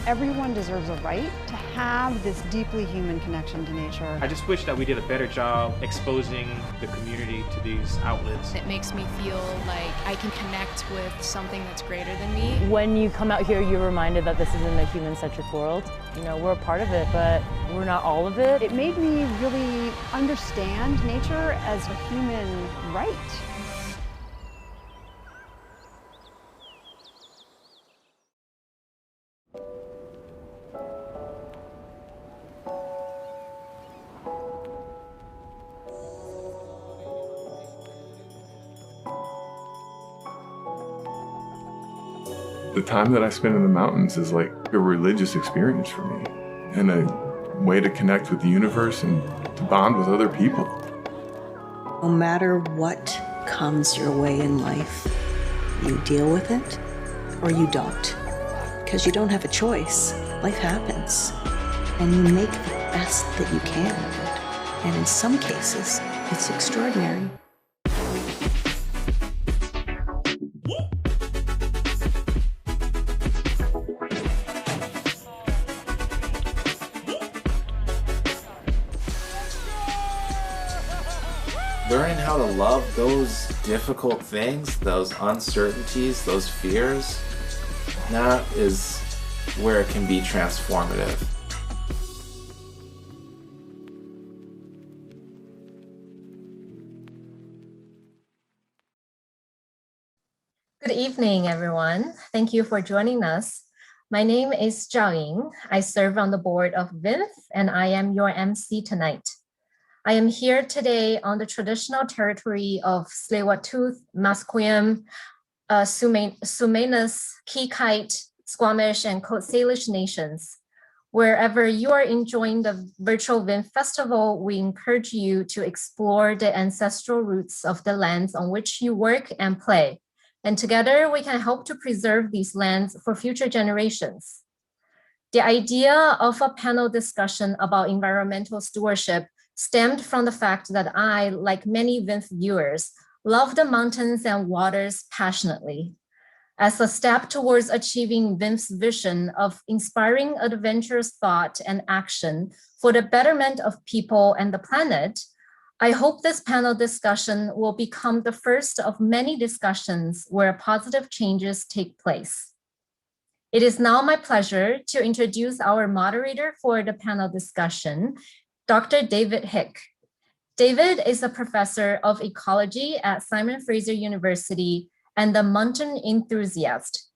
Everyone deserves a right to have this deeply human connection to nature. I just wish that we did a better job exposing the community to these outlets. It makes me feel like I can connect with something that's greater than me. When you come out here, you're reminded that this isn't a human-centric world. You know, we're a part of it, but we're not all of it. It made me really understand nature as a human right. The time that I spend in the mountains is like a religious experience for me and a way to connect with the universe and to bond with other people. No matter what comes your way in life, you deal with it or you don't. Because you don't have a choice. Life happens. And you make the best that you can of it. And in some cases, it's extraordinary. Learning how to love those difficult things, those uncertainties, those fears, that is where it can be transformative. Good evening, everyone. Thank you for joining us. My name is Zhao Ying. I serve on the board of VIMFF, and I am your MC tonight. I am here today on the traditional territory of Tsleil-Waututh, Musqueam, Sumanus, Kikite, Squamish, and Coast Salish nations. Wherever you are enjoying the virtual VIMFF Festival, we encourage you to explore the ancestral roots of the lands on which you work and play. And together we can help to preserve these lands for future generations. The idea of a panel discussion about environmental stewardship stemmed from the fact that I, like many VIMFF viewers, love the mountains and waters passionately. As a step towards achieving VIMFF's vision of inspiring adventurous thought and action for the betterment of people and the planet, I hope this panel discussion will become the first of many discussions where positive changes take place. It is now my pleasure to introduce our moderator for the panel discussion, Dr. David Hick. David is a professor of ecology at Simon Fraser University and a mountain enthusiast.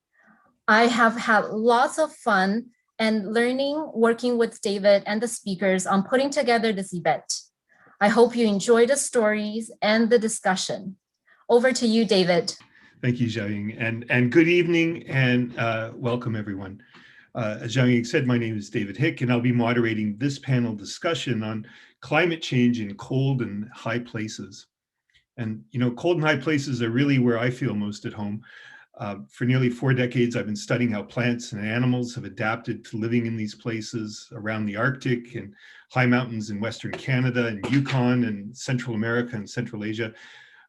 I have had lots of fun and learning working with David and the speakers on putting together this event. I hope you enjoy the stories and the discussion. Over to you, David. Thank you, Zhao Ying, and good evening and welcome everyone. As Zhao Ying said, my name is David Hick, and I'll be moderating this panel discussion on climate change in cold and high places. And you know, cold and high places are really where I feel most at home. For nearly 4 decades, I've been studying how plants and animals have adapted to living in these places around the Arctic and high mountains in Western Canada and Yukon and Central America and Central Asia.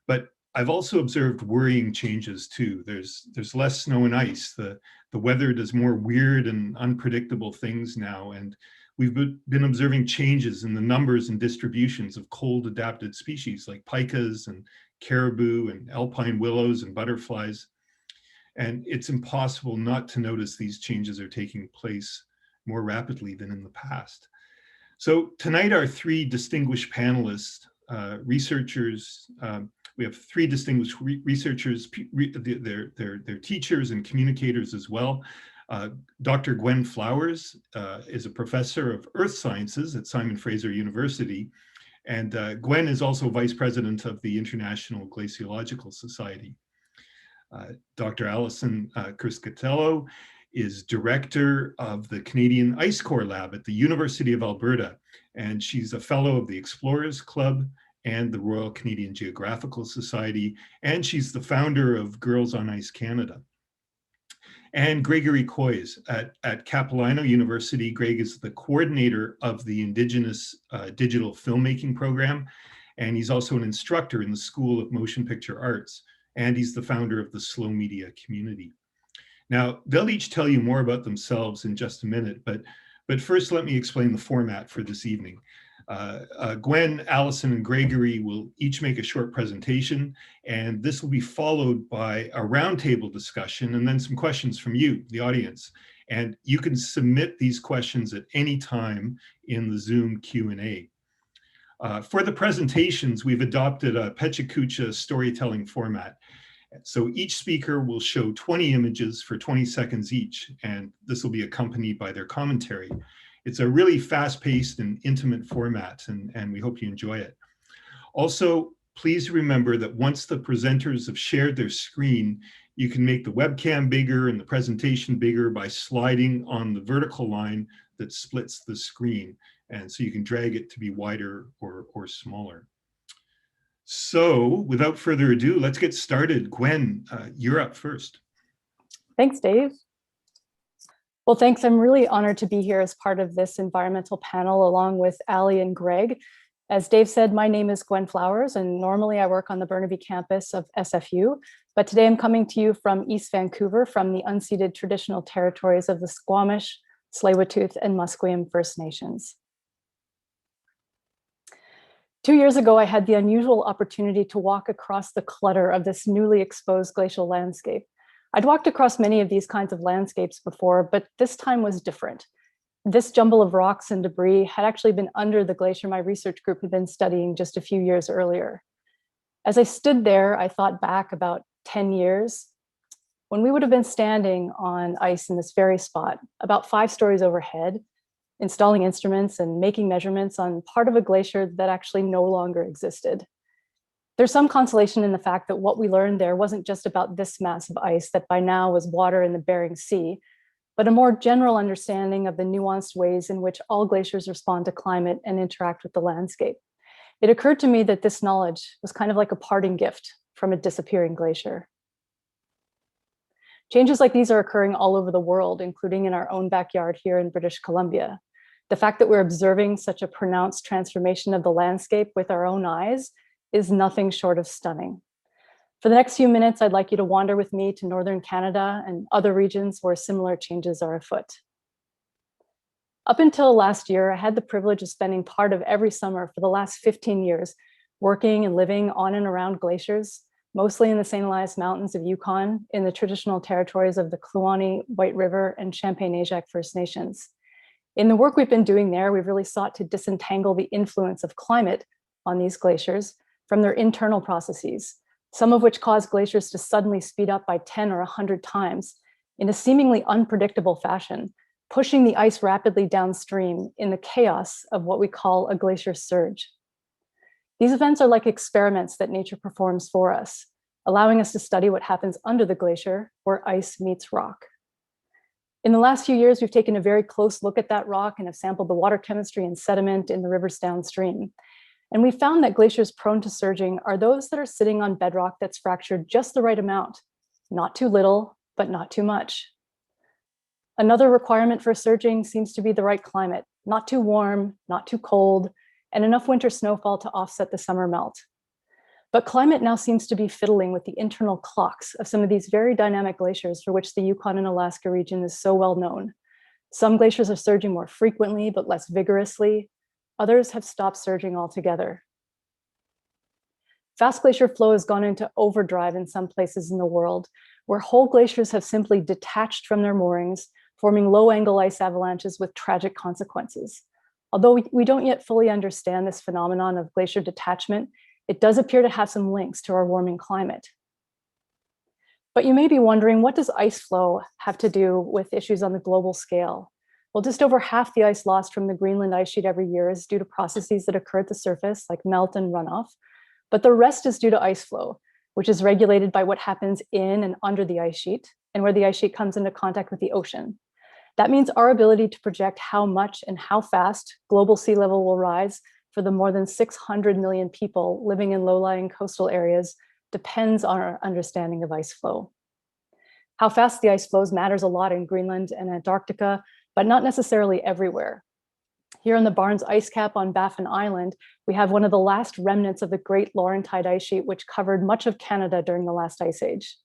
But I've also observed worrying changes too. There's less snow and ice. The weather does more weird and unpredictable things now. And we've been observing changes in the numbers and distributions of cold adapted species like pikas and caribou and alpine willows and butterflies. And it's impossible not to notice these changes are taking place more rapidly than in the past. So tonight, our 3 distinguished panelists, researchers, we have 3 distinguished researchers, they're teachers and communicators as well. Dr. Gwen Flowers is a professor of earth sciences at Simon Fraser University. And Gwen is also vice president of the International Glaciological Society. Dr. Alison Criscatello is director of the Canadian Ice Core Lab at the University of Alberta, and she's a fellow of the Explorers Club and the Royal Canadian Geographical Society, and she's the founder of Girls on Ice Canada. And Gregory Coys at Capilano University. Greg is the coordinator of the Indigenous Digital Filmmaking Program, and he's also an instructor in the School of Motion Picture Arts, and he's the founder of the Slow Media Community. Now, they'll each tell you more about themselves in just a minute, but first let me explain the format for this evening. Gwen, Allison, and Gregory will each make a short presentation, and this will be followed by a roundtable discussion and then some questions from you, the audience. And you can submit these questions at any time in the Zoom Q&A. For the presentations, we've adopted a Pechakucha storytelling format. So each speaker will show 20 images for 20 seconds each, and this will be accompanied by their commentary. It's a really fast-paced and intimate format, and we hope you enjoy it. Also, please remember that once the presenters have shared their screen, you can make the webcam bigger and the presentation bigger by sliding on the vertical line that splits the screen. And so you can drag it to be wider or smaller. So without further ado, let's get started. Gwen, you're up first. Thanks, Dave. Well, thanks. I'm really honored to be here as part of this environmental panel along with Ali and Greg. As Dave said, my name is Gwen Flowers, and normally I work on the Burnaby campus of SFU, but today I'm coming to you from East Vancouver, from the unceded traditional territories of the Squamish, Tsleil-Waututh, and Musqueam First Nations. 2 years ago, I had the unusual opportunity to walk across the clutter of this newly exposed glacial landscape. I'd walked across many of these kinds of landscapes before, but this time was different. This jumble of rocks and debris had actually been under the glacier my research group had been studying just a few years earlier. As I stood there, I thought back about 10 years, when we would have been standing on ice in this very spot, about 5 stories overhead, installing instruments and making measurements on part of a glacier that actually no longer existed. There's some consolation in the fact that what we learned there wasn't just about this mass of ice that by now was water in the Bering Sea, but a more general understanding of the nuanced ways in which all glaciers respond to climate and interact with the landscape. It occurred to me that this knowledge was kind of like a parting gift from a disappearing glacier. Changes like these are occurring all over the world, including in our own backyard here in British Columbia. The fact that we're observing such a pronounced transformation of the landscape with our own eyes is nothing short of stunning. For the next few minutes, I'd like you to wander with me to northern Canada and other regions where similar changes are afoot. Up until last year, I had the privilege of spending part of every summer for the last 15 years working and living on and around glaciers, mostly in the St. Elias Mountains of Yukon, in the traditional territories of the Kluane, White River, and Champagne-Ajac First Nations. In the work we've been doing there, we've really sought to disentangle the influence of climate on these glaciers from their internal processes, some of which cause glaciers to suddenly speed up by 10 or 100 times in a seemingly unpredictable fashion, pushing the ice rapidly downstream in the chaos of what we call a glacier surge. These events are like experiments that nature performs for us, allowing us to study what happens under the glacier where ice meets rock. In the last few years, we've taken a very close look at that rock and have sampled the water chemistry and sediment in the rivers downstream. And we found that glaciers prone to surging are those that are sitting on bedrock that's fractured just the right amount, not too little, but not too much. Another requirement for surging seems to be the right climate, not too warm, not too cold, and enough winter snowfall to offset the summer melt. But climate now seems to be fiddling with the internal clocks of some of these very dynamic glaciers for which the Yukon and Alaska region is so well known. Some glaciers are surging more frequently, but less vigorously. Others have stopped surging altogether. Fast glacier flow has gone into overdrive in some places in the world, where whole glaciers have simply detached from their moorings, forming low-angle ice avalanches with tragic consequences. Although we don't yet fully understand this phenomenon of glacier detachment, it does appear to have some links to our warming climate. But you may be wondering, what does ice flow have to do with issues on the global scale? Well, just over half the ice lost from the Greenland ice sheet every year is due to processes that occur at the surface, like melt and runoff. But the rest is due to ice flow, which is regulated by what happens in and under the ice sheet, and where the ice sheet comes into contact with the ocean. That means our ability to project how much and how fast global sea level will rise for the more than 600 million people living in low-lying coastal areas depends on our understanding of ice flow. How fast the ice flows matters a lot in Greenland and Antarctica, but not necessarily everywhere. Here in the Barnes ice cap on Baffin Island, we have one of the last remnants of the Great Laurentide ice sheet, which covered much of Canada during the last ice age.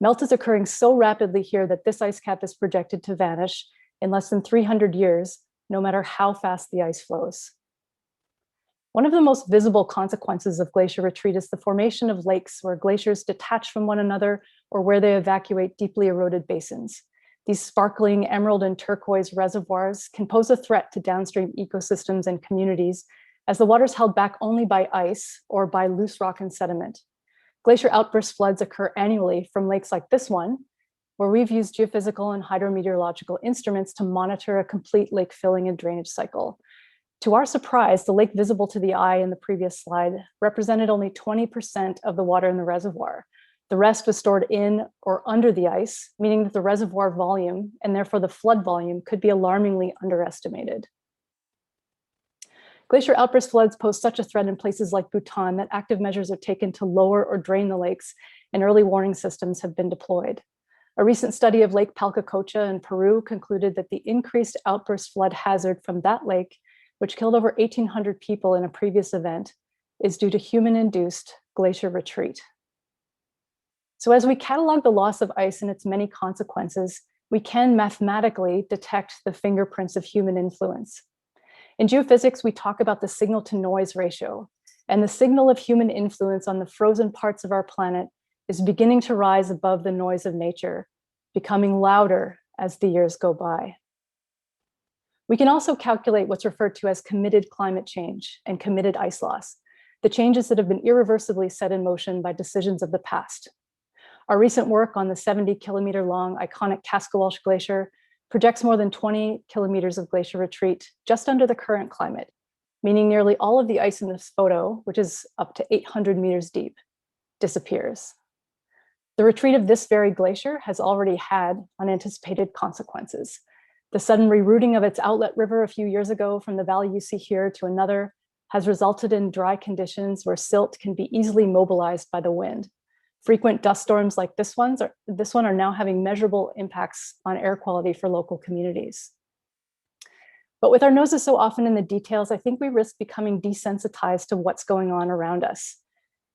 Melt is occurring so rapidly here that this ice cap is projected to vanish in less than 300 years, no matter how fast the ice flows. One of the most visible consequences of glacier retreat is the formation of lakes where glaciers detach from one another or where they evacuate deeply eroded basins. These sparkling emerald and turquoise reservoirs can pose a threat to downstream ecosystems and communities as the water is held back only by ice or by loose rock and sediment. Glacier outburst floods occur annually from lakes like this one, where we've used geophysical and hydrometeorological instruments to monitor a complete lake filling and drainage cycle. To our surprise, the lake visible to the eye in the previous slide represented only 20% of the water in the reservoir. The rest was stored in or under the ice, meaning that the reservoir volume, and therefore the flood volume, could be alarmingly underestimated. Glacier outburst floods pose such a threat in places like Bhutan that active measures are taken to lower or drain the lakes, and early warning systems have been deployed. A recent study of Lake Palcacocha in Peru concluded that the increased outburst flood hazard from that lake, which killed over 1,800 people in a previous event, is due to human-induced glacier retreat. So as we catalog the loss of ice and its many consequences, we can mathematically detect the fingerprints of human influence. In geophysics, we talk about the signal-to-noise ratio, and the signal of human influence on the frozen parts of our planet is beginning to rise above the noise of nature, becoming louder as the years go by. We can also calculate what's referred to as committed climate change and committed ice loss, the changes that have been irreversibly set in motion by decisions of the past. Our recent work on the 70-kilometer-long iconic Kaskawalsh Glacier projects more than 20 kilometers of glacier retreat just under the current climate, meaning nearly all of the ice in this photo, which is up to 800 meters deep, disappears. The retreat of this very glacier has already had unanticipated consequences. The sudden rerouting of its outlet river a few years ago from the valley you see here to another has resulted in dry conditions where silt can be easily mobilized by the wind. Frequent dust storms like this one are now having measurable impacts on air quality for local communities. But with our noses so often in the details, I think we risk becoming desensitized to what's going on around us.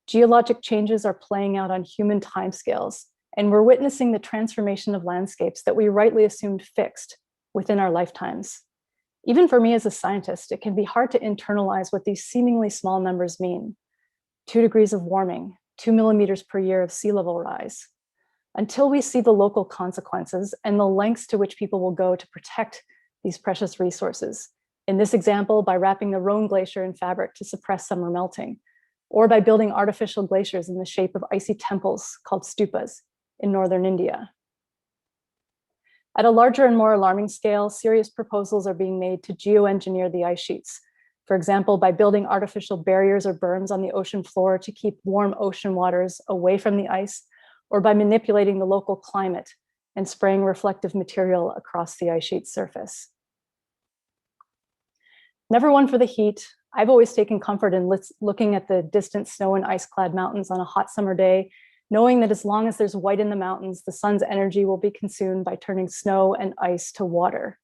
Geologic changes are playing out on human timescales, and we're witnessing the transformation of landscapes that we rightly assumed fixed within our lifetimes. Even for me as a scientist, it can be hard to internalize what these seemingly small numbers mean. 2 degrees of warming, 2 millimeters per year of sea level rise. Until we see the local consequences and the lengths to which people will go to protect these precious resources. In this example, by wrapping the Rhone Glacier in fabric to suppress summer melting, or by building artificial glaciers in the shape of icy temples called stupas in northern India. At a larger and more alarming scale, serious proposals are being made to geoengineer the ice sheets. For example, by building artificial barriers or berms on the ocean floor to keep warm ocean waters away from the ice, or by manipulating the local climate and spraying reflective material across the ice sheet's surface. Never one for the heat, I've always taken comfort in looking at the distant snow and ice-clad mountains on a hot summer day, knowing that as long as there's white in the mountains, the sun's energy will be consumed by turning snow and ice to water.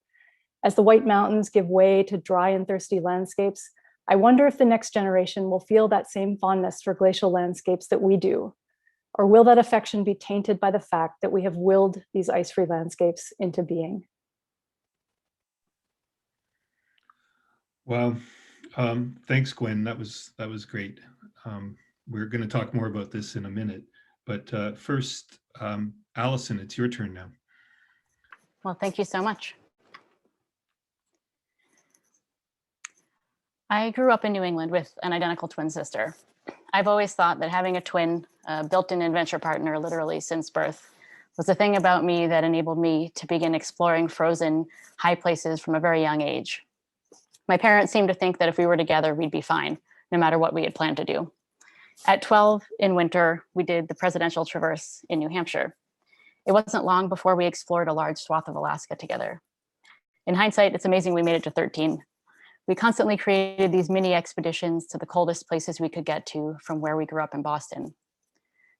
As the white mountains give way to dry and thirsty landscapes, I wonder if the next generation will feel that same fondness for glacial landscapes that we do, or will that affection be tainted by the fact that we have willed these ice-free landscapes into being? Wow, thanks, Gwen. That was great. We're going to talk more about this in a minute, but first, Allison, it's your turn now. Well, thank you so much. I grew up in New England with an identical twin sister. I've always thought that having a twin, built-in adventure partner literally since birth, was the thing about me that enabled me to begin exploring frozen high places from a very young age. My parents seemed to think that if we were together, we'd be fine, no matter what we had planned to do. At 12 in winter, we did the Presidential Traverse in New Hampshire. It wasn't long before we explored a large swath of Alaska together. In hindsight, it's amazing we made it to 13. We constantly created these mini expeditions to the coldest places we could get to from where we grew up in Boston.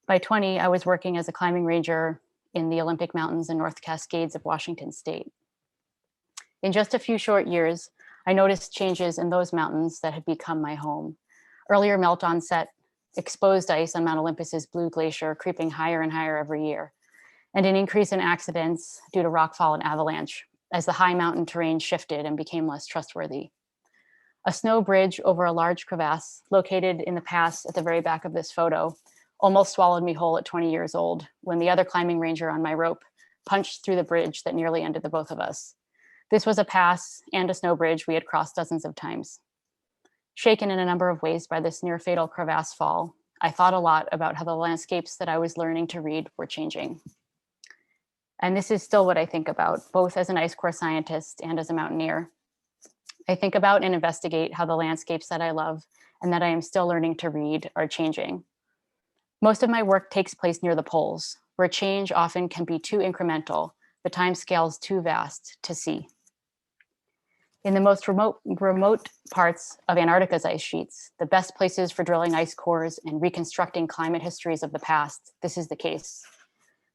By 20, I was working as a climbing ranger in the Olympic Mountains and North Cascades of Washington State. In just a few short years, I noticed changes in those mountains that had become my home. Earlier melt onset, exposed ice on Mount Olympus's Blue Glacier creeping higher and higher every year. and an increase in accidents due to rockfall and avalanche as the high mountain terrain shifted and became less trustworthy. A snow bridge over a large crevasse located in the pass at the very back of this photo almost swallowed me whole at 20 years old when the other climbing ranger on my rope punched through the bridge that nearly ended the both of us. This was a pass and a snow bridge we had crossed dozens of times. Shaken in a number of ways by this near fatal crevasse fall, I thought a lot about how the landscapes that I was learning to read were changing. And this is still what I think about, both as an ice core scientist and as a mountaineer. I think about and investigate how the landscapes that I love and that I am still learning to read are changing. Most of my work takes place near the poles, where change often can be too incremental, the time scales too vast to see. In the most remote parts of Antarctica's ice sheets, the best places for drilling ice cores and reconstructing climate histories of the past, this is the case.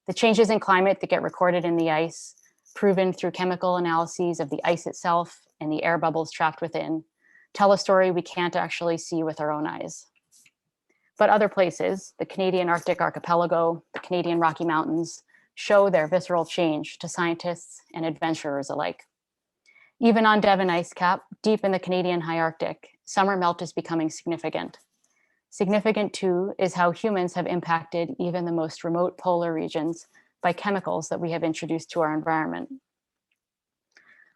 The changes in climate that get recorded in the ice, proven through chemical analyses of the ice itself and the air bubbles trapped within, tell a story we can't actually see with our own eyes. But other places, the Canadian Arctic Archipelago, the Canadian Rocky Mountains, show their visceral change to scientists and adventurers alike. Even on Devon ice cap, deep in the Canadian high Arctic, summer melt is becoming significant. Significant too is how humans have impacted even the most remote polar regions by chemicals that we have introduced to our environment.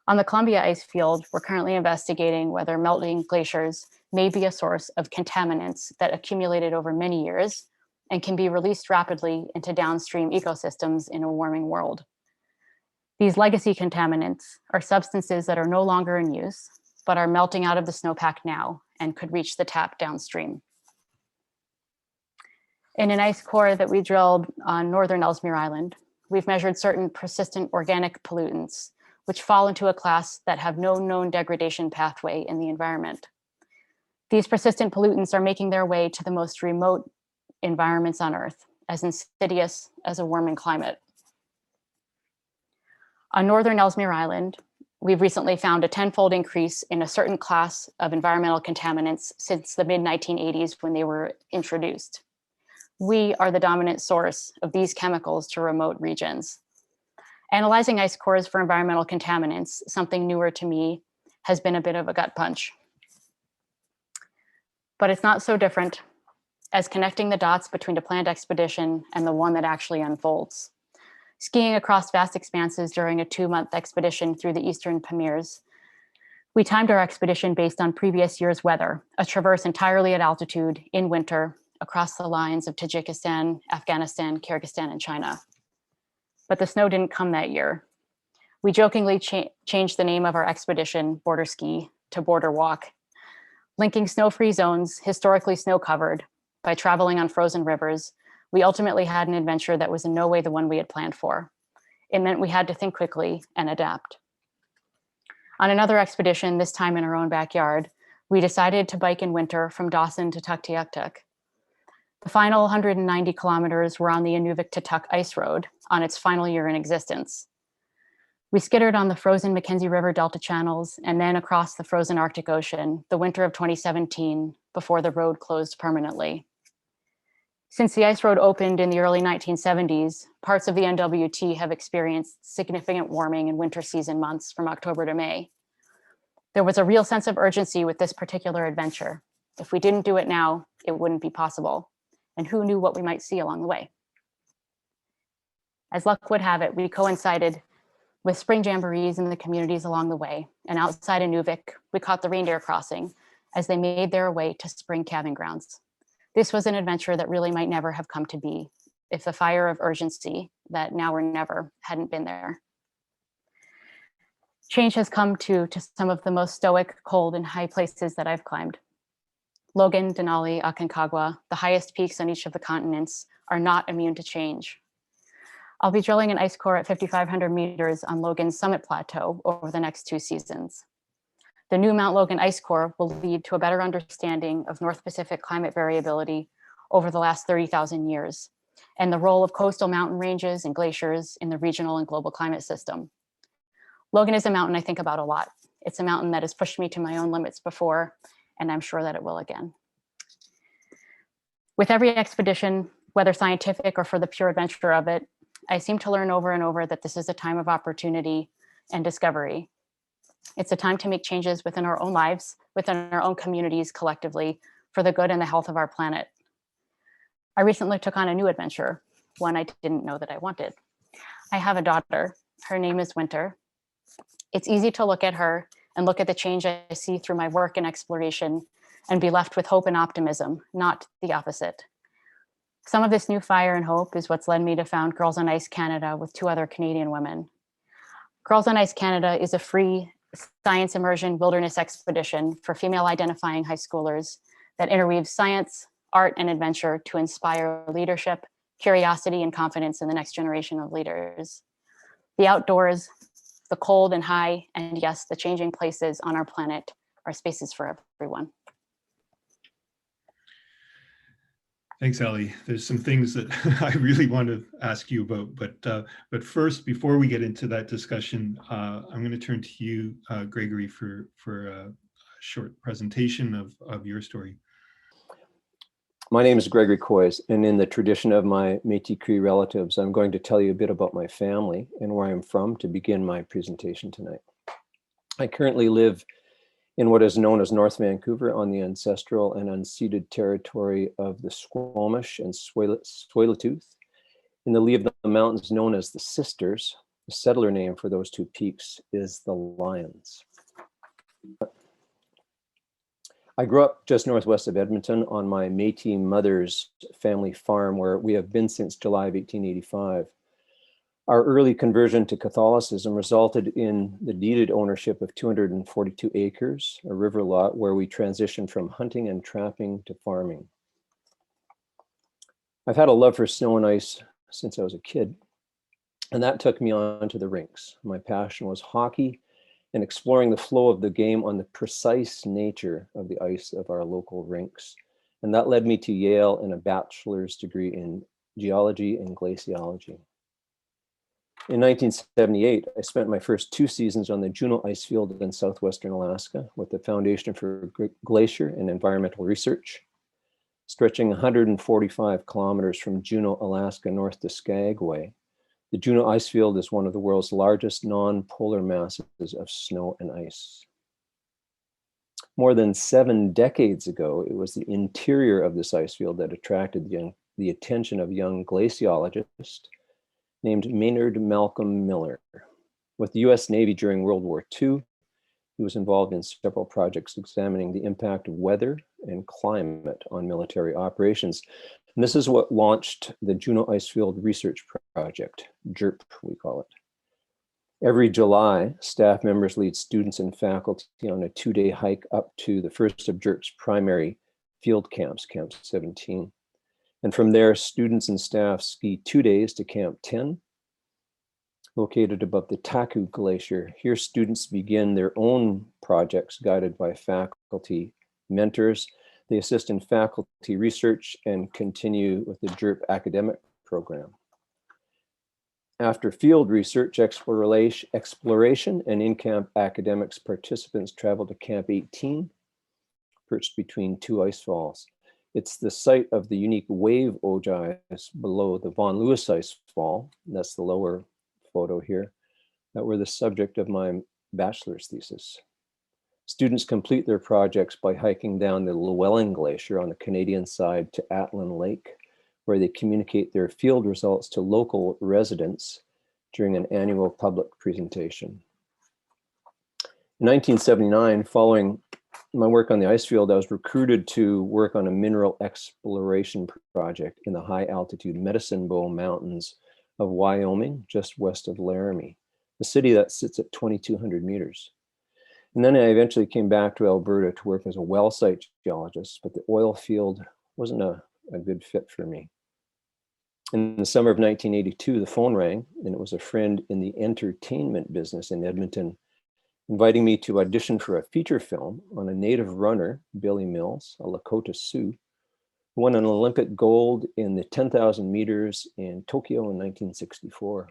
On the Columbia ice field, we're currently investigating whether melting glaciers may be a source of contaminants that accumulated over many years and can be released rapidly into downstream ecosystems in a warming world. These legacy contaminants are substances that are no longer in use, but are melting out of the snowpack now and could reach the tap downstream. In an ice core that we drilled on northern Ellesmere Island, we've measured certain persistent organic pollutants, which fall into a class that have no known degradation pathway in the environment. These persistent pollutants are making their way to the most remote environments on Earth, as insidious as a warming climate. On northern Ellesmere Island, we've recently found a 10-fold increase in a certain class of environmental contaminants since the mid-1980s when they were introduced. We are the dominant source of these chemicals to remote regions. Analyzing ice cores for environmental contaminants, something newer to me, has been a bit of a gut punch. But it's not so different as connecting the dots between a planned expedition and the one that actually unfolds. Skiing across vast expanses during a 2-month expedition through the Eastern Pamirs, we timed our expedition based on previous year's weather, a traverse entirely at altitude in winter across the lines of Tajikistan, Afghanistan, Kyrgyzstan, and China. But the snow didn't come that year. We jokingly changed the name of our expedition, Border Ski, to Border Walk, linking snow-free zones, historically snow-covered, by traveling on frozen rivers. We ultimately had an adventure that was in no way the one we had planned for. It meant we had to think quickly and adapt. On another expedition, this time in our own backyard, we decided to bike in winter from Dawson to Tuktoyaktuk. The final 190 kilometers were on the Inuvik to Tuk ice road on its final year in existence. We skittered on the frozen Mackenzie River Delta channels and then across the frozen Arctic Ocean, the winter of 2017, before the road closed permanently. Since the ice road opened in the early 1970s, parts of the NWT have experienced significant warming in winter season months from October to May. There was a real sense of urgency with this particular adventure. If we didn't do it now, it wouldn't be possible. And who knew what we might see along the way? As luck would have it, we coincided with spring jamborees in the communities along the way. And outside Inuvik, we caught the reindeer crossing as they made their way to spring calving grounds. This was an adventure that really might never have come to be if the fire of urgency, that now or never, hadn't been there. Change has come to some of the most stoic, cold, and high places that I've climbed. Logan, Denali, Aconcagua, the highest peaks on each of the continents, are not immune to change. I'll be drilling an ice core at 5,500 meters on Logan's summit plateau over the next 2 seasons. The new Mount Logan ice core will lead to a better understanding of North Pacific climate variability over the last 30,000 years, and the role of coastal mountain ranges and glaciers in the regional and global climate system. Logan is a mountain I think about a lot. It's a mountain that has pushed me to my own limits before, and I'm sure that it will again. With every expedition, whether scientific or for the pure adventure of it, I seem to learn over and over that this is a time of opportunity and discovery. It's a time to make changes within our own lives, within our own communities collectively, for the good and the health of our planet. I recently took on a new adventure, one I didn't know that I wanted. I have a daughter. Her name is Winter. It's easy to look at her and look at the change I see through my work and exploration and be left with hope and optimism, not the opposite. Some of this new fire and hope is what's led me to found Girls on Ice Canada with 2 other Canadian women. Girls on Ice Canada is a free science immersion wilderness expedition for female identifying high schoolers that interweaves science, art, and adventure to inspire leadership, curiosity, and confidence in the next generation of leaders. The outdoors, the cold and high, and yes, the changing places on our planet are spaces for everyone. Thanks, Ellie. There's some things that I really want to ask you about, but first, before we get into that discussion, I'm going to turn to you, Gregory, for a short presentation of your story. My name is Gregory Coys, and in the tradition of my Métis Cree relatives, I'm going to tell you a bit about my family and where I'm from to begin my presentation tonight. I currently live in what is known as North Vancouver on the ancestral and unceded territory of the Squamish and Tsleil-Waututh in the lee of the mountains known as the Sisters. The settler name for those 2 peaks is the Lions. I grew up just northwest of Edmonton on my Métis mother's family farm, where we have been since July of 1885. Our early conversion to Catholicism resulted in the deeded ownership of 242 acres, a river lot where we transitioned from hunting and trapping to farming. I've had a love for snow and ice since I was a kid, and that took me on to the rinks. My passion was hockey and exploring the flow of the game on the precise nature of the ice of our local rinks. And that led me to Yale and a bachelor's degree in geology and glaciology. In 1978, I spent my first 2 seasons on the Juneau ice field in southwestern Alaska with the Foundation for Glacier and Environmental Research, stretching 145 kilometers from Juneau, Alaska, north to Skagway. The Juneau ice field is one of the world's largest non-polar masses of snow and ice. More than 7 decades ago, it was the interior of this ice field that attracted the attention of a young glaciologist named Maynard Malcolm Miller. With the US Navy during World War II, he was involved in several projects examining the impact of weather and climate on military operations. And this is what launched the Juneau Icefield Research Project, JERP, we call it. Every July, staff members lead students and faculty on a 2-day hike up to the first of JERP's primary field camps, Camp 17. And from there, students and staff ski 2 days to Camp 10, located above the Taku Glacier. Here, students begin their own projects guided by faculty mentors. They assist in faculty research and continue with the JERP academic program. After field research, exploration, and in-camp academics, participants travel to Camp 18, perched between 2 ice falls. It's the site of the unique wave ogives below the Von Lewis ice fall, that's the lower photo here, that were the subject of my bachelor's thesis. Students complete their projects by hiking down the Llewellyn Glacier on the Canadian side to Atlin Lake, where they communicate their field results to local residents during an annual public presentation. In 1979, following my work on the ice field, I was recruited to work on a mineral exploration project in the high altitude Medicine Bow Mountains of Wyoming, just west of Laramie, a city that sits at 2,200 meters. And then I eventually came back to Alberta to work as a well site geologist, but the oil field wasn't a good fit for me. In the summer of 1982, the phone rang, and it was a friend in the entertainment business in Edmonton, inviting me to audition for a feature film on a native runner, Billy Mills, a Lakota Sioux, who won an Olympic gold in the 10,000 meters in Tokyo in 1964.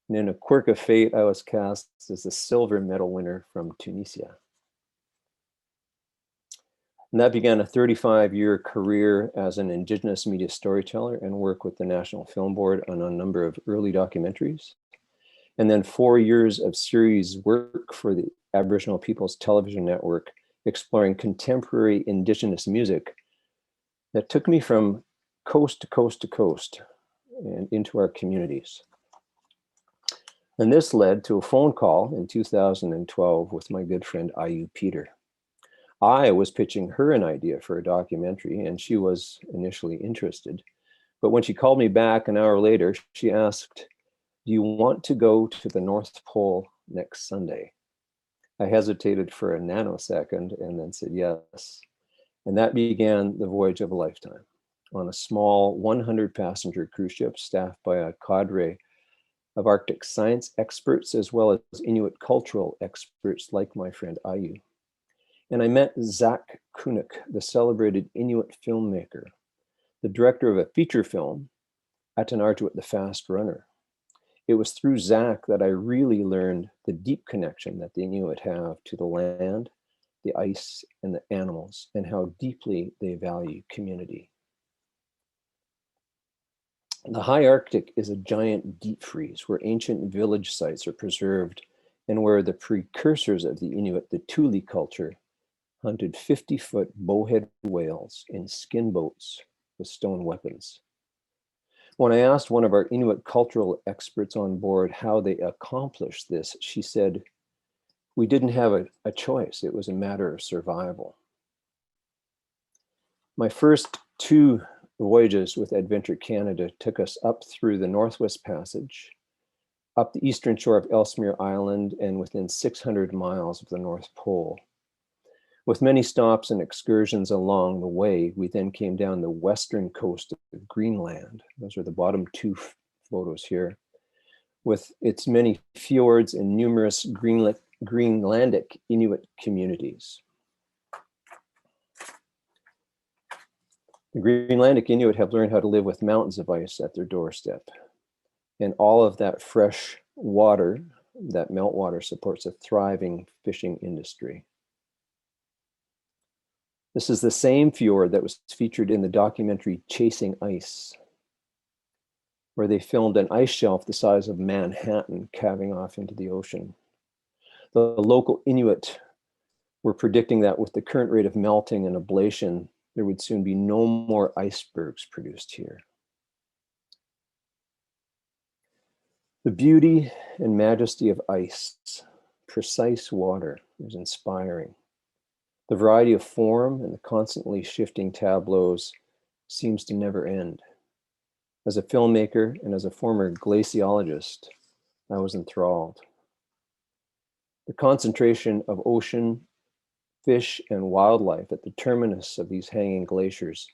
And in a quirk of fate, I was cast as the silver medal winner from Tunisia. And that began a 35-year career as an Indigenous media storyteller and work with the National Film Board on a number of early documentaries. And then 4 years of series work for the Aboriginal People's Television Network, exploring contemporary Indigenous music that took me from coast to coast to coast and into our communities. And this led to a phone call in 2012 with my good friend Ayu Peter. I was pitching her an idea for a documentary, and she was initially interested. But when she called me back an hour later, she asked, "Do you want to go to the North Pole next Sunday?" I hesitated for a nanosecond and then said yes. And that began the voyage of a lifetime on a small 100-passenger cruise ship staffed by a cadre of Arctic science experts as well as Inuit cultural experts like my friend Ayu. And I met Zach Kunuk, the celebrated Inuit filmmaker, the director of a feature film, Atanartuit the Fast Runner. It was through Zach that I really learned the deep connection that the Inuit have to the land, the ice, and the animals, and how deeply they value community. The high Arctic is a giant deep freeze where ancient village sites are preserved and where the precursors of the Inuit, the Thule culture, hunted 50-foot bowhead whales in skin boats with stone weapons. When I asked one of our Inuit cultural experts on board how they accomplished this, she said, "We didn't have a choice. It was a matter of survival." My first 2 voyages with Adventure Canada took us up through the Northwest Passage, up the eastern shore of Ellesmere Island, and within 600 miles of the North Pole. With many stops and excursions along the way, we then came down the western coast of Greenland. Those are the bottom 2 photos here, with its many fjords and numerous Greenlandic Inuit communities. The Greenlandic Inuit have learned how to live with mountains of ice at their doorstep. And all of that fresh water, that meltwater, supports a thriving fishing industry. This is the same fjord that was featured in the documentary Chasing Ice, where they filmed an ice shelf the size of Manhattan calving off into the ocean. The local Inuit were predicting that with the current rate of melting and ablation, there would soon be no more icebergs produced here. The beauty and majesty of ice, precise water, is inspiring. The variety of form and the constantly shifting tableaus seems to never end. As a filmmaker and as a former glaciologist, I was enthralled. The concentration of ocean, fish, and wildlife at the terminus of these hanging glaciers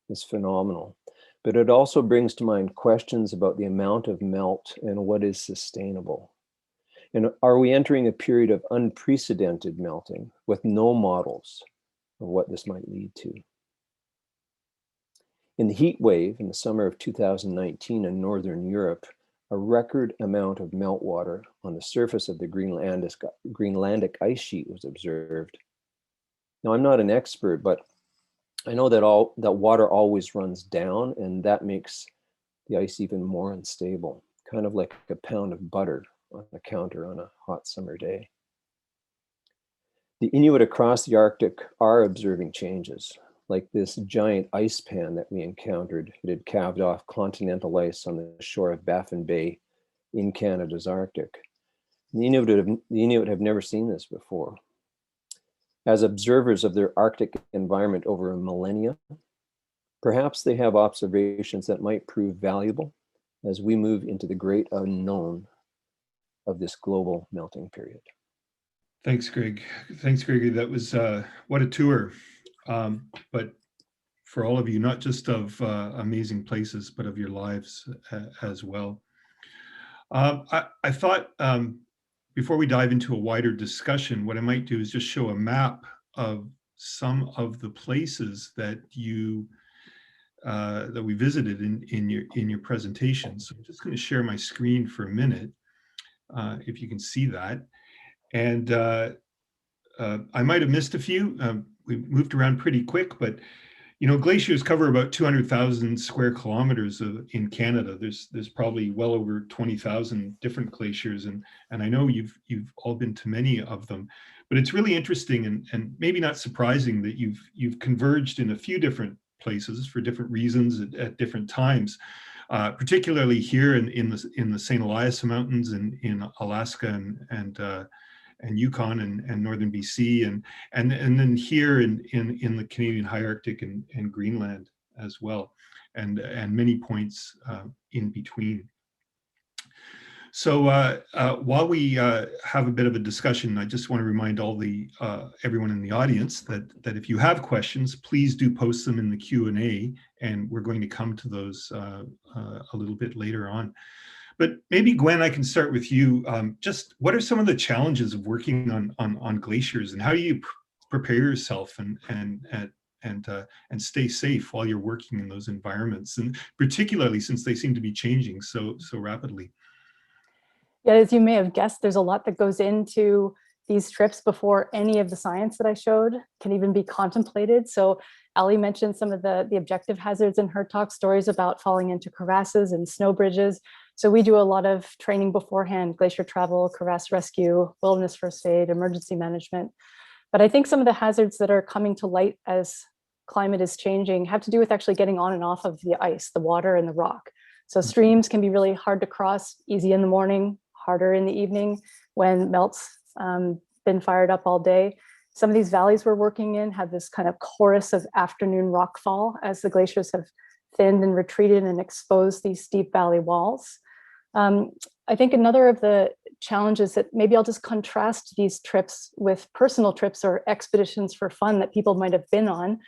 is phenomenal, but it also brings to mind questions about the amount of melt and what is sustainable. And are we entering a period of unprecedented melting with no models of what this might lead to? In the heat wave in the summer of 2019 in Northern Europe, a record amount of meltwater on the surface of the Greenlandic ice sheet was observed. Now, I'm not an expert, but I know that water always runs down, and that makes the ice even more unstable, kind of like a pound of butter on the counter on a hot summer day. The Inuit across the Arctic are observing changes, like this giant ice pan that we encountered. It had calved off continental ice on the shore of Baffin Bay in Canada's Arctic. The Inuit have never seen this before. As observers of their Arctic environment over a millennia, perhaps they have observations that might prove valuable as we move into the great unknown of this global melting period. Thanks, Greg. Thanks, Gregory. That was what a tour. But for all of you, not just of amazing places, but of your lives as well. I thought before we dive into a wider discussion, what I might do is just show a map of some of the places that that we visited in your presentation. So I'm just going to share my screen for a minute, if you can see that. And I might have missed a few. moved around pretty quick, but you know, glaciers cover about 200,000 square kilometers in Canada. There's probably well over 20,000 different glaciers, and I know you've all been to many of them. But it's really interesting and maybe not surprising that you've converged in a few different places for different reasons at different times. Particularly here in the St. Elias Mountains in Alaska and Yukon and northern BC and then here in the Canadian High Arctic and Greenland as well, and many points in between. So while we have a bit of a discussion, I just want to remind everyone in the audience that if you have questions, please do post them in the Q&A, and we're going to come to those a little bit later on. But maybe, Gwen, I can start with you. Just what are some of the challenges of working on glaciers, and how do you prepare yourself and stay safe while you're working in those environments, and particularly since they seem to be changing so rapidly? Yeah, as you may have guessed, there's a lot that goes into these trips before any of the science that I showed can even be contemplated. So Ali mentioned some of the objective hazards in her talk, stories about falling into crevasses and snow bridges. So we do a lot of training beforehand: glacier travel, crevasse rescue, wilderness first aid, emergency management. But I think some of the hazards that are coming to light as climate is changing have to do with actually getting on and off of the ice, the water and the rock. So streams can be really hard to cross, easy in the morning, harder in the evening when melt's been fired up all day. Some of these valleys we're working in have this kind of chorus of afternoon rockfall as the glaciers have thinned and retreated and exposed these steep valley walls. I think another of the challenges that maybe I'll just contrast these trips with personal trips or expeditions for fun that people might have been on.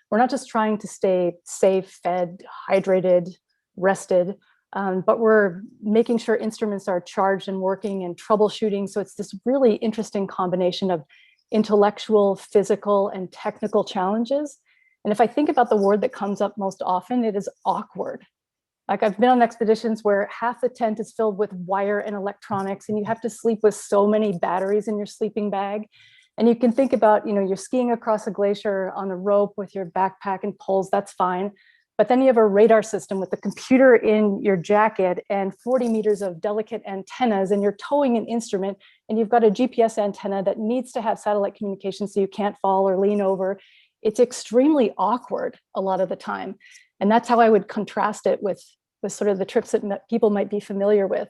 We're not just trying to stay safe, fed, hydrated, rested, but we're making sure instruments are charged and working and troubleshooting. So it's this really interesting combination of intellectual, physical, and technical challenges. And if I think about the word that comes up most often, it is awkward. Like, I've been on expeditions where half the tent is filled with wire and electronics, and you have to sleep with so many batteries in your sleeping bag. And you can think about, you're skiing across a glacier on a rope with your backpack and poles, that's fine. But then you have a radar system with the computer in your jacket and 40 meters of delicate antennas, and you're towing an instrument, and you've got a GPS antenna that needs to have satellite communication so you can't fall or lean over. It's extremely awkward a lot of the time. And that's how I would contrast it with sort of the trips that people might be familiar with.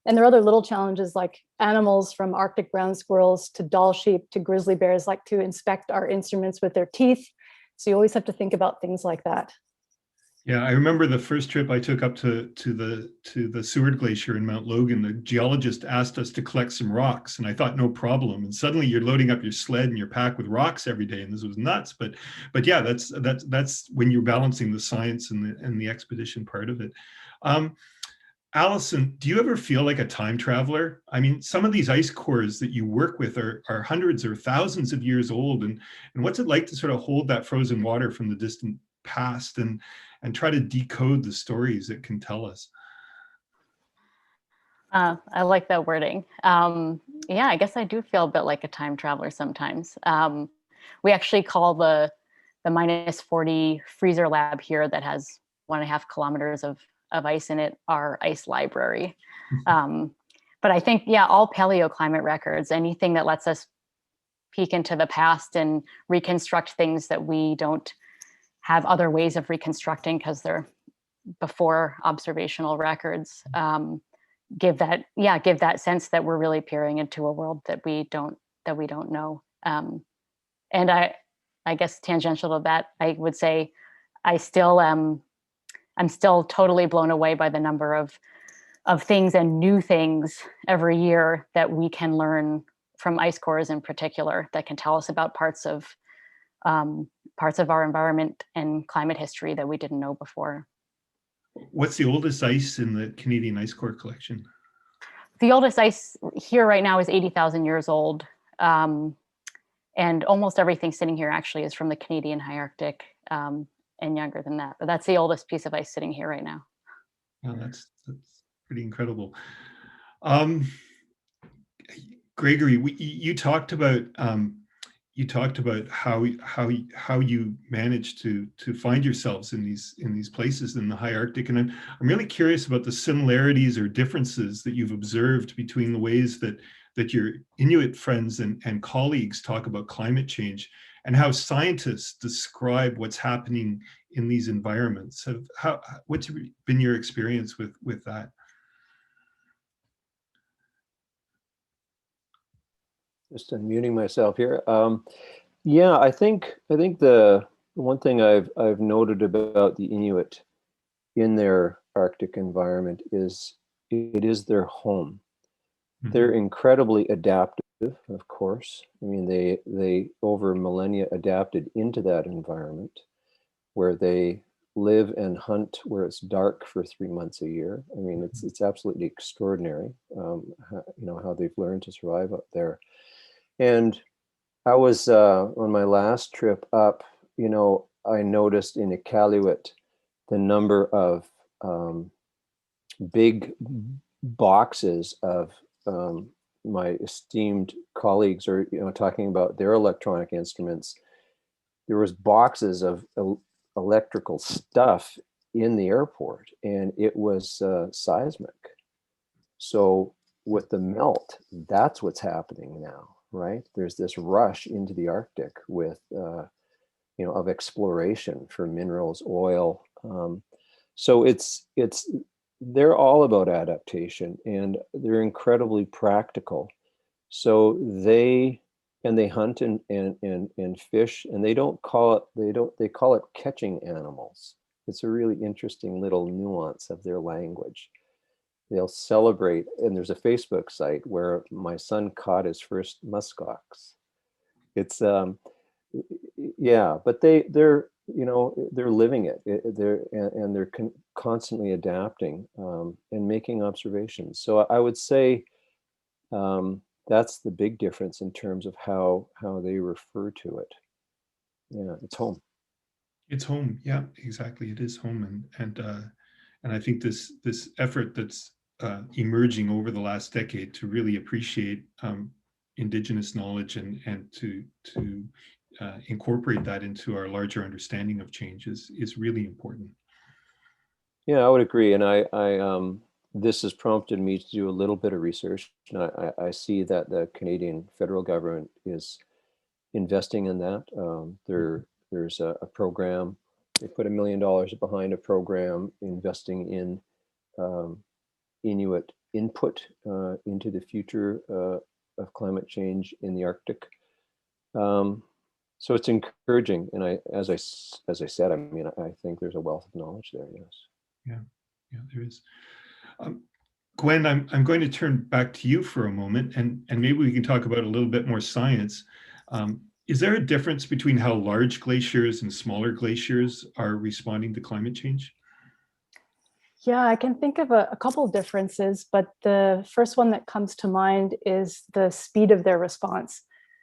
And there are other little challenges, like animals from Arctic brown squirrels to doll sheep to grizzly bears like to inspect our instruments with their teeth. So you always have to think about things like that. Yeah, I remember the first trip I took up to the Seward Glacier in Mount Logan. The geologist asked us to collect some rocks, and I thought no problem. And suddenly you're loading up your sled and your pack with rocks every day, and this was nuts. But yeah, that's when you're balancing the science and the expedition part of it. Allison, do you ever feel like a time traveler? I mean, some of these ice cores that you work with are hundreds or thousands of years old, and what's it like to sort of hold that frozen water from the distant past and try to decode the stories it can tell us? I like that wording. Yeah, I guess I do feel a bit like a time traveler sometimes. We actually call the -40 freezer lab here that has 1.5 kilometers of ice in it our ice library. But I think, yeah, all paleoclimate records, anything that lets us peek into the past and reconstruct things that we don't have other ways of reconstructing because they're before observational records, give that sense that we're really peering into a world that we don't know. And I guess tangential to that, I would say I'm still totally blown away by the number of things and new things every year that we can learn from ice cores in particular that can tell us about parts of our environment and climate history that we didn't know before. What's the oldest ice in the Canadian Ice Core collection? The oldest ice here right now is 80,000 years old. And almost everything sitting here actually is from the Canadian High Arctic and younger than that. But that's the oldest piece of ice sitting here right now. Oh, that's pretty incredible. Gregory, you talked about you talked about how you managed to find yourselves in these places in the high Arctic, and I'm really curious about the similarities or differences that you've observed between the ways that your Inuit friends and colleagues talk about climate change and how scientists describe what's happening in these environments. What's been your experience with that? Just unmuting myself here. Yeah, I think the one thing I've noted about the Inuit in their Arctic environment is it is their home. They're incredibly adaptive, of course. I mean, they over millennia adapted into that environment where they live and hunt where it's dark for 3 months a year. I mean, it's absolutely extraordinary, how they've learned to survive up there. And I was on my last trip up, I noticed in Iqaluit the number of big boxes of my esteemed colleagues are, talking about their electronic instruments. There was boxes of electrical stuff in the airport, and it was seismic. So with the melt, that's what's happening now, right? There's this rush into the Arctic with, of exploration for minerals, oil. So they're all about adaptation, and they're incredibly practical. So they hunt and fish, and they call it catching animals. It's a really interesting little nuance of their language. They'll celebrate, and there's a Facebook site where my son caught his first muskox. It's yeah, but they're living it. They're constantly adapting and making observations. So I would say that's the big difference in terms of how they refer to it. Yeah, it's home. It's home. Yeah, exactly. It is home, and I think this effort that's emerging over the last decade to really appreciate Indigenous knowledge and to incorporate that into our larger understanding of change is really important. Yeah, I would agree, and I this has prompted me to do a little bit of research, and I see that the Canadian federal government is investing in that. There's a program. They put $1 million behind a program investing in Inuit input into the future of climate change in the Arctic. So it's encouraging, and as I said, I mean, I think there's a wealth of knowledge there. Yes. Yeah, there is. Gwen, I'm going to turn back to you for a moment, and maybe we can talk about a little bit more science. Is there a difference between how large glaciers and smaller glaciers are responding to climate change? Yeah, I can think of a couple of differences, but the first one that comes to mind is the speed of their response.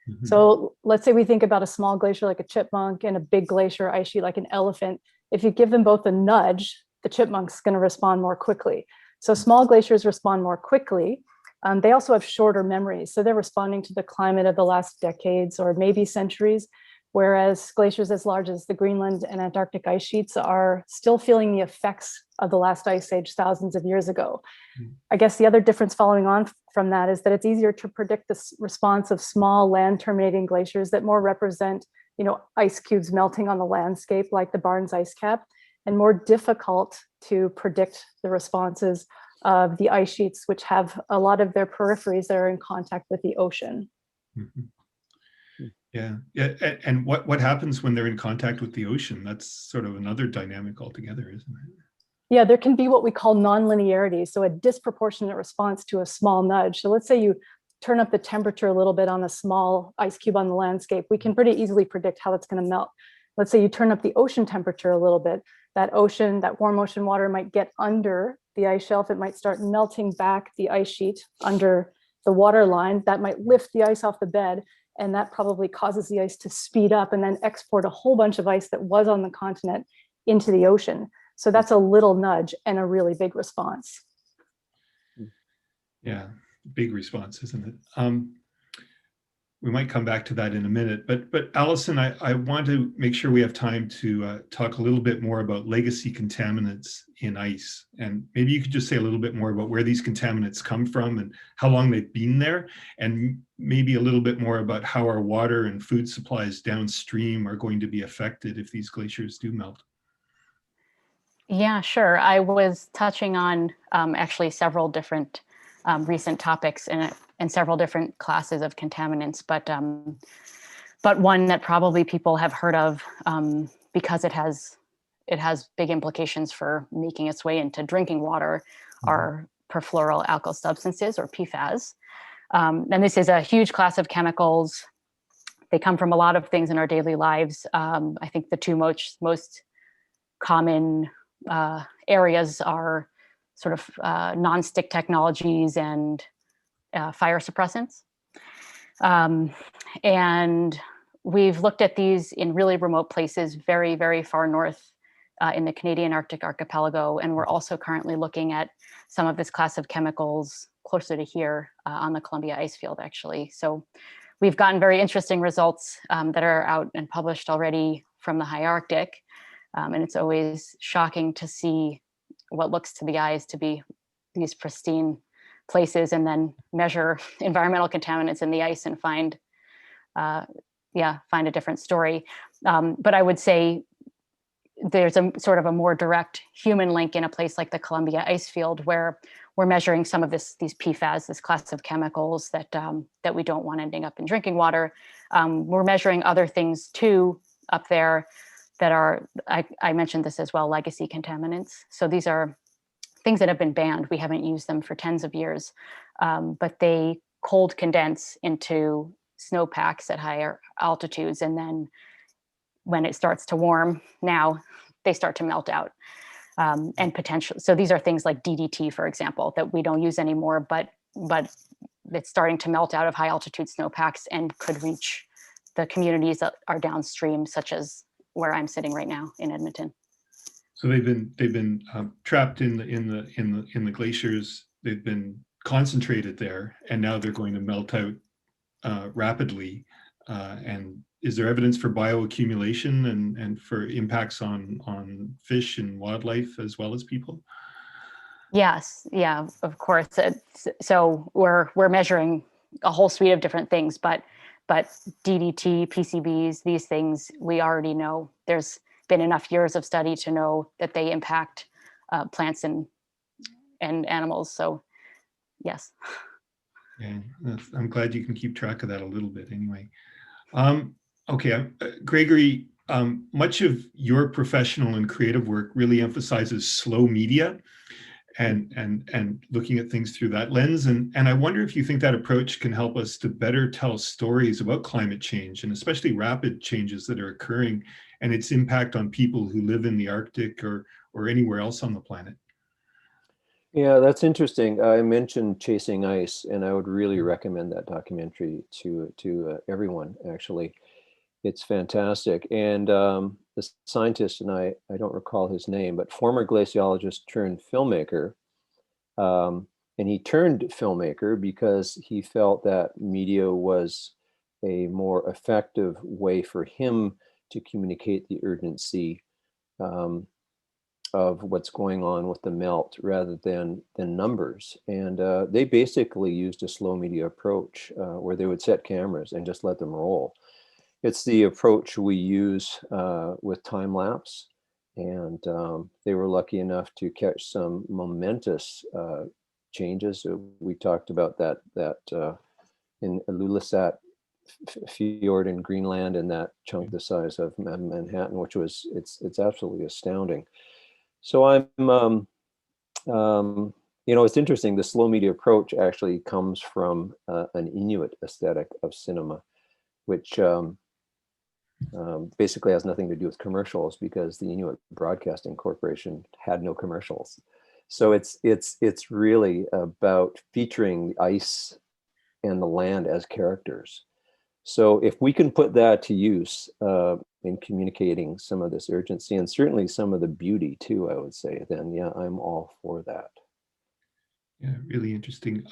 Mm-hmm. So let's say we think about a small glacier like a chipmunk and a big glacier ice sheet like an elephant. If you give them both a nudge, the chipmunk's going to respond more quickly. So small glaciers respond more quickly. They also have shorter memories. So they're responding to the climate of the last decades or maybe centuries, whereas glaciers as large as the Greenland and Antarctic ice sheets are still feeling the effects of the last ice age thousands of years ago. I guess the other difference following on from that is that it's easier to predict the response of small land terminating glaciers that more represent, ice cubes melting on the landscape like the Barnes ice cap, and more difficult to predict the responses of the ice sheets, which have a lot of their peripheries that are in contact with the ocean. Mm-hmm. Yeah. And what happens when they're in contact with the ocean? That's sort of another dynamic altogether, isn't it? Yeah, there can be what we call nonlinearity, so a disproportionate response to a small nudge. So let's say you turn up the temperature a little bit on a small ice cube on the landscape. We can pretty easily predict how it's going to melt. Let's say you turn up the ocean temperature a little bit. That warm ocean water might get under the ice shelf. It might start melting back the ice sheet under the water line. That might lift the ice off the bed, and that probably causes the ice to speed up and then export a whole bunch of ice that was on the continent into the ocean. So that's a little nudge and a really big response. Yeah, big response, isn't it? we might come back to that in a minute. But Allison, I want to make sure we have time to talk a little bit more about legacy contaminants in ice. And maybe you could just say a little bit more about where these contaminants come from and how long they've been there, and maybe a little bit more about how our water and food supplies downstream are going to be affected if these glaciers do melt. Yeah, sure. I was touching on actually several different recent topics and several different classes of contaminants, but one that probably people have heard of because it has big implications for making its way into drinking water are perfluoroalkyl substances, or PFAS. And this is a huge class of chemicals. They come from a lot of things in our daily lives. I think the two most common areas are sort of non-stick technologies and fire suppressants. And we've looked at these in really remote places, very, very far north in the Canadian Arctic archipelago. And we're also currently looking at some of this class of chemicals closer to here on the Columbia ice field, actually. So we've gotten very interesting results that are out and published already from the high Arctic. And it's always shocking to see what looks to the eyes to be these pristine places, and then measure environmental contaminants in the ice and find a different story. But I would say there's a sort of a more direct human link in a place like the Columbia ice field, where we're measuring some of these PFAS, this class of chemicals that we don't want ending up in drinking water. We're measuring other things too up there that are, I mentioned this as well, legacy contaminants. So these are things that have been banned. We haven't used them for tens of years, but they cold condense into snowpacks at higher altitudes. And then when it starts to warm now, they start to melt out. And potentially, so these are things like DDT, for example, that we don't use anymore, but it's starting to melt out of high altitude snowpacks and could reach the communities that are downstream, such as where I'm sitting right now in Edmonton. So they've been trapped in the glaciers. They've been concentrated there, and now they're going to melt out rapidly. And is there evidence for bioaccumulation and for impacts on fish and wildlife as well as people? Yes, yeah, of course. So we're measuring a whole suite of different things, but DDT, PCBs, these things we already know. There's been enough years of study to know that they impact plants and animals. So yes. Yeah, I'm glad you can keep track of that a little bit anyway. Okay, Gregory, much of your professional and creative work really emphasizes slow media and looking at things through that lens. And I wonder if you think that approach can help us to better tell stories about climate change, and especially rapid changes that are occurring and its impact on people who live in the Arctic or anywhere else on the planet. Yeah, that's interesting. I mentioned Chasing Ice, and I would really recommend that documentary to everyone, actually. It's fantastic. And the scientist, and I don't recall his name, but former glaciologist turned filmmaker. And he turned filmmaker because he felt that media was a more effective way for him to communicate the urgency of what's going on with the melt rather than numbers. And they basically used a slow media approach where they would set cameras and just let them roll. It's the approach we use with time lapse. And they were lucky enough to catch some momentous changes. We talked about that in Ilulissat Fjord in Greenland, and that chunk the size of Manhattan, which was, it's absolutely astounding. So I'm, it's interesting. The slow media approach actually comes from an Inuit aesthetic of cinema, which basically has nothing to do with commercials, because the Inuit Broadcasting Corporation had no commercials. So it's really about featuring the ice and the land as characters. So if we can put that to use in communicating some of this urgency, and certainly some of the beauty too, I would say, then yeah, I'm all for that. Yeah, really interesting.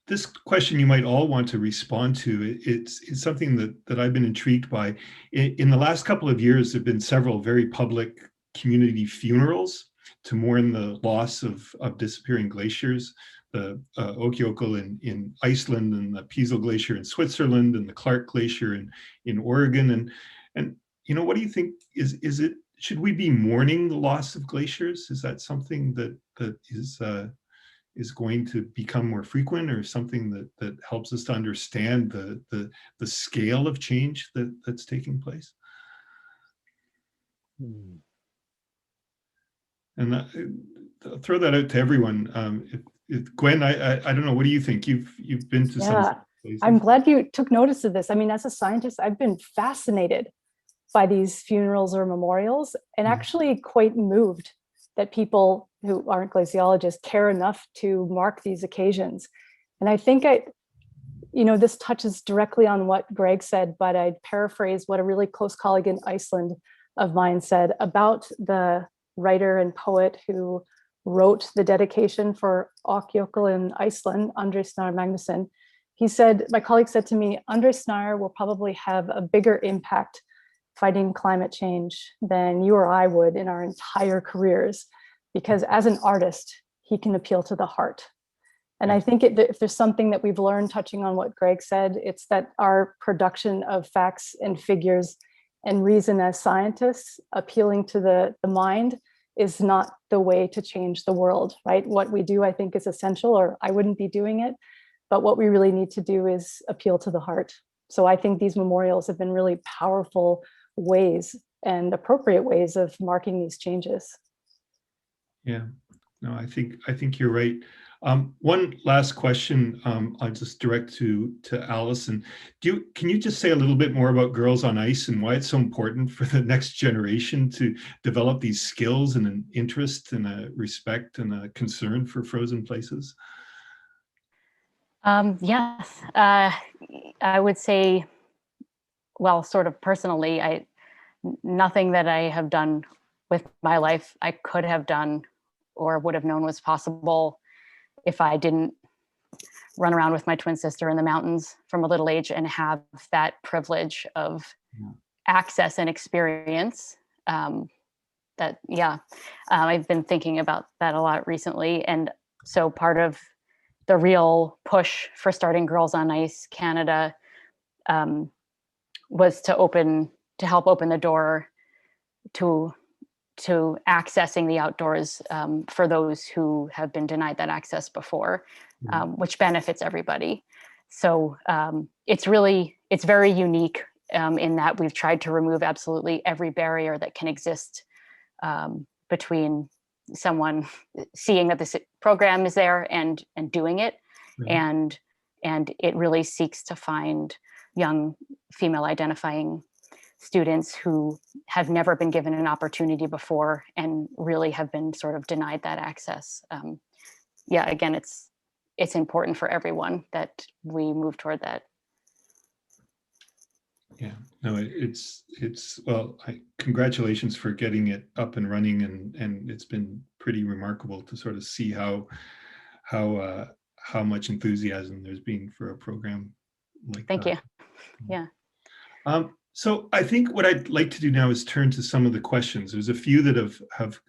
this question you might all want to respond to. It's something that I've been intrigued by. In the last couple of years, there have been several very public community funerals to mourn the loss of disappearing glaciers, the Okiokul in Iceland, and the Piesel Glacier in Switzerland, and the Clark Glacier in Oregon. And you know, what do you think? Should we be mourning the loss of glaciers? Is that something that is going to become more frequent, or something that helps us to understand the scale of change that's taking place? And I'll throw that out to everyone. If Gwen, I don't know, what do you think? You've been to some places. I'm glad you took notice of this. I mean, as a scientist, I've been fascinated by these funerals or memorials, and actually quite moved that people who aren't glaciologists care enough to mark these occasions. And I think this touches directly on what Greg said, but I'd paraphrase what a really close colleague in Iceland of mine said about the writer and poet who wrote the dedication for Okiokul in Iceland, Andri Snær Magnusson. He said, my colleague said to me, Andri Snær will probably have a bigger impact fighting climate change than you or I would in our entire careers, because as an artist, he can appeal to the heart. And I think if there's something that we've learned, touching on what Greg said, it's that our production of facts and figures and reason as scientists, appealing to the mind, is not the way to change the world, right? What we do, I think, is essential, or I wouldn't be doing it. But what we really need to do is appeal to the heart. So I think these memorials have been really powerful ways and appropriate ways of marking these changes. Yeah, no, I think you're right. One last question I'll just direct to Allison. Can you just say a little bit more about Girls on Ice and why it's so important for the next generation to develop these skills and an interest and a respect and a concern for frozen places? Yes, I would say, well, sort of personally, nothing that I have done with my life I could have done or would have known was possible if I didn't run around with my twin sister in the mountains from a little age and have that privilege of access and experience. I've been thinking about that a lot recently. And so part of the real push for starting Girls on Ice Canada was to help open the door to accessing the outdoors for those who have been denied that access before, which benefits everybody. So it's very unique in that we've tried to remove absolutely every barrier that can exist between someone seeing that this program is there and doing it. And it really seeks to find young female identifying students who have never been given an opportunity before and really have been sort of denied that access. Again, it's important for everyone that we move toward that. Yeah, no, congratulations for getting it up and running, and it's been pretty remarkable to sort of see how much enthusiasm there's been for a program like that. Thank you. Yeah. So I think what I'd like to do now is turn to some of the questions. There's a few that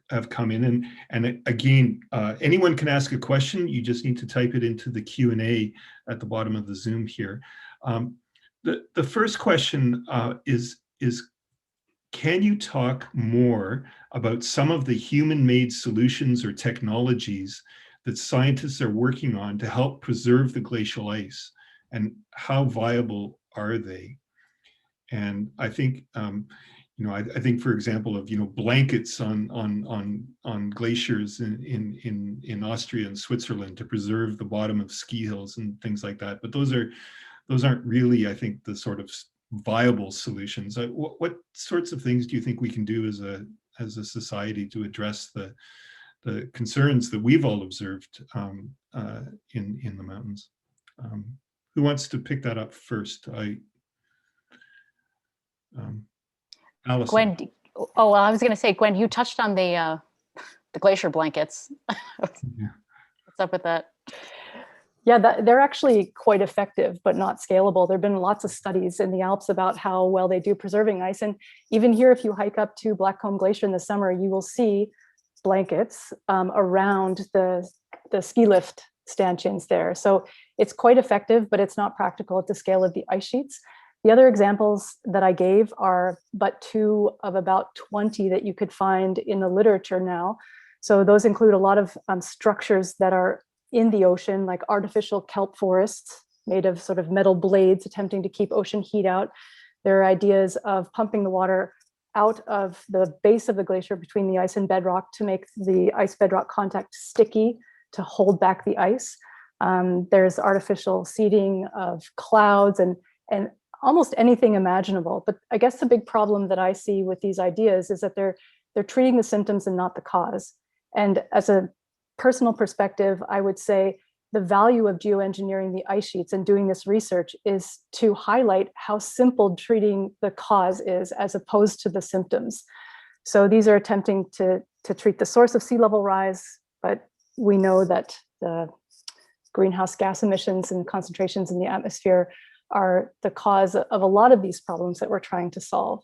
have come in, and again, anyone can ask a question. You just need to type it into the Q&A at the bottom of the Zoom here. The first question is can you talk more about some of the human-made solutions or technologies that scientists are working on to help preserve the glacial ice, and how viable are they? And I think, I think, for example, of blankets on glaciers in Austria and Switzerland to preserve the bottom of ski hills and things like that. But those aren't really, I think, the sort of viable solutions. What sorts of things do you think we can do as a society to address the concerns that we've all observed in the mountains? Who wants to pick that up first? Allison. Gwen, I was going to say, Gwen, you touched on the glacier blankets. What's up with that? Yeah, they're actually quite effective, but not scalable. There have been lots of studies in the Alps about how well they do preserving ice. And even here, if you hike up to Blackcomb Glacier in the summer, you will see blankets around the ski lift stanchions there. So it's quite effective, but it's not practical at the scale of the ice sheets. The other examples that I gave are but 2 of about 20 that you could find in the literature now. So those include a lot of structures that are in the ocean, like artificial kelp forests made of sort of metal blades attempting to keep ocean heat out. There are ideas of pumping the water out of the base of the glacier between the ice and bedrock to make the ice bedrock contact sticky to hold back the ice. There's artificial seeding of clouds and almost anything imaginable. But I guess the big problem that I see with these ideas is that they're treating the symptoms and not the cause. And as a personal perspective, I would say the value of geoengineering the ice sheets and doing this research is to highlight how simple treating the cause is as opposed to the symptoms. So these are attempting to treat the source of sea level rise, but we know that the greenhouse gas emissions and concentrations in the atmosphere are the cause of a lot of these problems that we're trying to solve.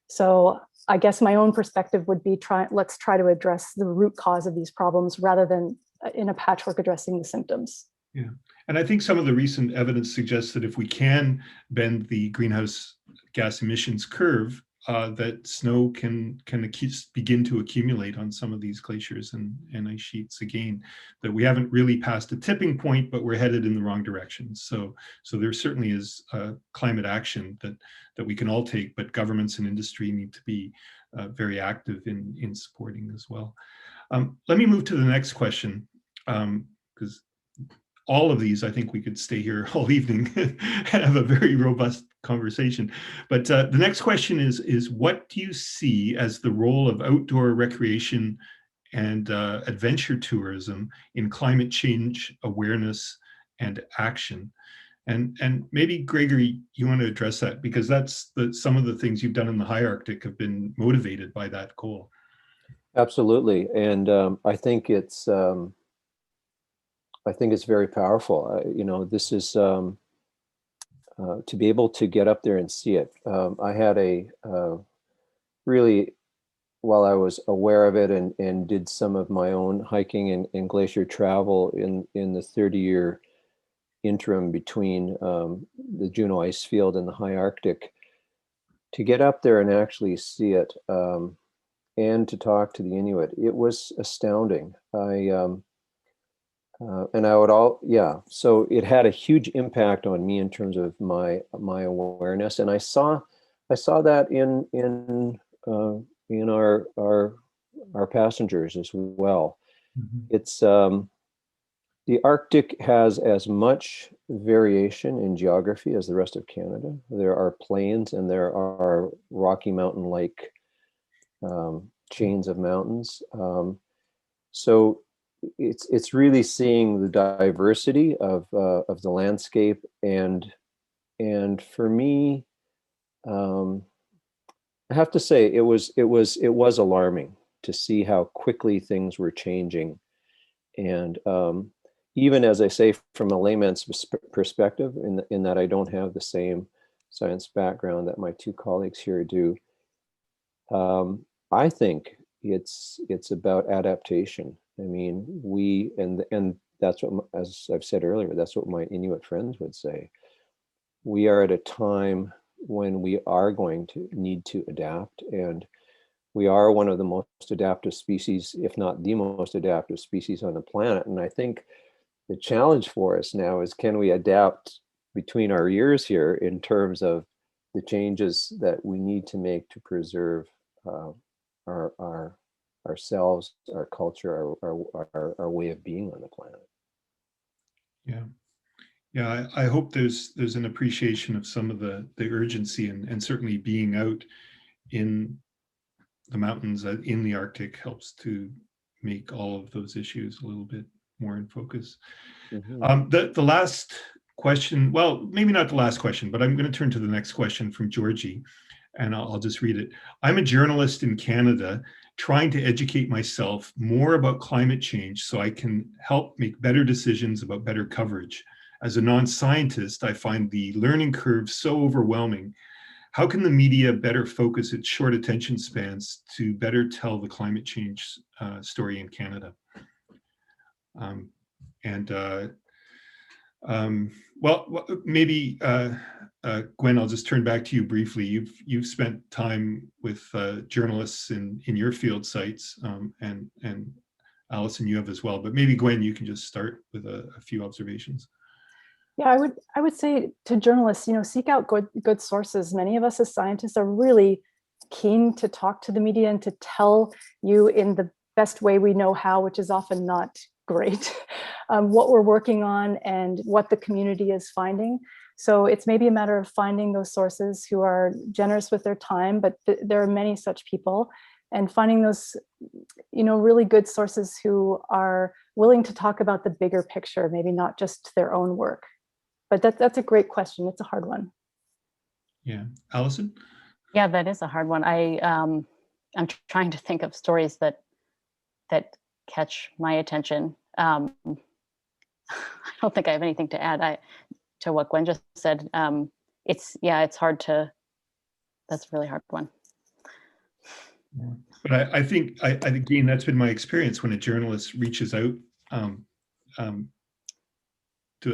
So I guess my own perspective would be let's try to address the root cause of these problems rather than in a patchwork addressing the symptoms. Yeah, and I think some of the recent evidence suggests that if we can bend the greenhouse gas emissions curve, that snow can begin to accumulate on some of these glaciers and ice sheets again, that we haven't really passed a tipping point, but we're headed in the wrong direction. So there certainly is climate action that we can all take, but governments and industry need to be very active in supporting as well. Let me move to the next question, because all of these, I think we could stay here all evening and have a very robust conversation. But the next question is what do you see as the role of outdoor recreation and adventure tourism in climate change awareness and action? And maybe, Gregory, you want to address that, because that's some of the things you've done in the high Arctic have been motivated by that goal. Absolutely, and I think it's very powerful. This is to be able to get up there and see it. I had really, while I was aware of it and did some of my own hiking and glacier travel in the 30-year interim between the Juneau ice field and the high Arctic, to get up there and actually see it and to talk to the Inuit, it was astounding. So it had a huge impact on me in terms of my awareness, and I saw that in our passengers as well. Mm-hmm. It's the Arctic has as much variation in geography as the rest of Canada. There are plains and there are Rocky Mountain-like chains of mountains. So it's really seeing the diversity of the landscape, and for me, I have to say it was alarming to see how quickly things were changing, and even as I say, from a layman's perspective, in that I don't have the same science background that my two colleagues here do, I think it's about adaptation. I mean, and that's what, as I've said earlier, that's what my Inuit friends would say. We are at a time when we are going to need to adapt, and we are one of the most adaptive species, if not the most adaptive species on the planet. And I think the challenge for us now is, can we adapt between our ears here in terms of the changes that we need to make to preserve ourselves, our culture, our way of being on the planet. Yeah, I hope there's an appreciation of some of the urgency, and certainly being out in the mountains in the Arctic helps to make all of those issues a little bit more in focus. Mm-hmm. The last question, well, maybe not the last question, but I'm going to turn to the next question from Georgie, and I'll just read it. I'm a journalist in Canada trying to educate myself more about climate change so I can help make better decisions about better coverage. As a non-scientist, I find the learning curve so overwhelming. How can the media better focus its short attention spans to better tell the climate change story in Canada? Well, maybe Gwen, I'll just turn back to you briefly. You've spent time with journalists in your field sites, and Alison, you have as well. But maybe Gwen, you can just start with a few observations. Yeah, I would say to journalists, seek out good sources. Many of us as scientists are really keen to talk to the media and to tell you in the best way we know how, which is often not great, what we're working on and what the community is finding. So it's maybe a matter of finding those sources who are generous with their time, but there are many such people, and finding those, really good sources who are willing to talk about the bigger picture, maybe not just their own work. But that's a great question. It's a hard one. Yeah, Alison? Yeah, that is a hard one. I'm trying to think of stories that catch my attention. I don't think I have anything to add to what Gwen just said. It's hard to. That's a really hard one. But I think again, that's been my experience when a journalist reaches out.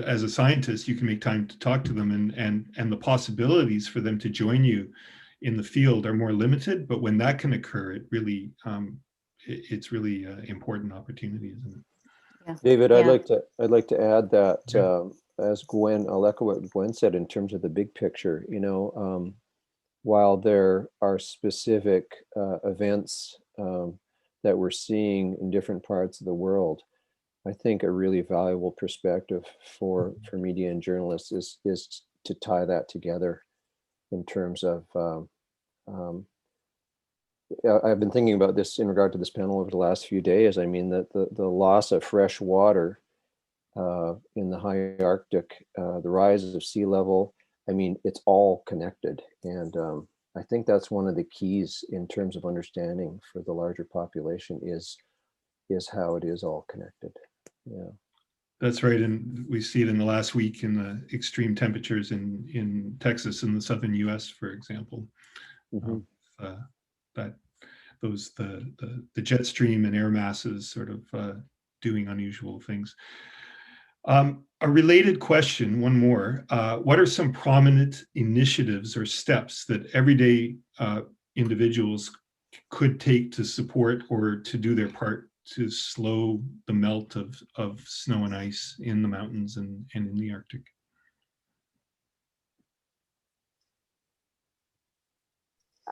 As a scientist, you can make time to talk to them, and the possibilities for them to join you in the field are more limited. But when that can occur, it really it's really an important opportunity, isn't it? Yeah. David, Yeah. I'd like to add that as Gwen, I'll echo what Gwen said in terms of the big picture. While there are specific events that we're seeing in different parts of the world, I think a really valuable perspective for media and journalists is to tie that together in terms of, I've been thinking about this in regard to this panel over the last few days. I mean, that the loss of fresh water in the high Arctic, the rise of sea level, I mean, it's all connected. And I think that's one of the keys in terms of understanding for the larger population is how it is all connected. Yeah, that's right, and we see it in the last week in the extreme temperatures in Texas and the southern U.S., for example. Mm-hmm. The jet stream and air masses sort of doing unusual things. A related question, one more. What are some prominent initiatives or steps that everyday individuals could take to support or to do their part to slow the melt of snow and ice in the mountains and in the Arctic?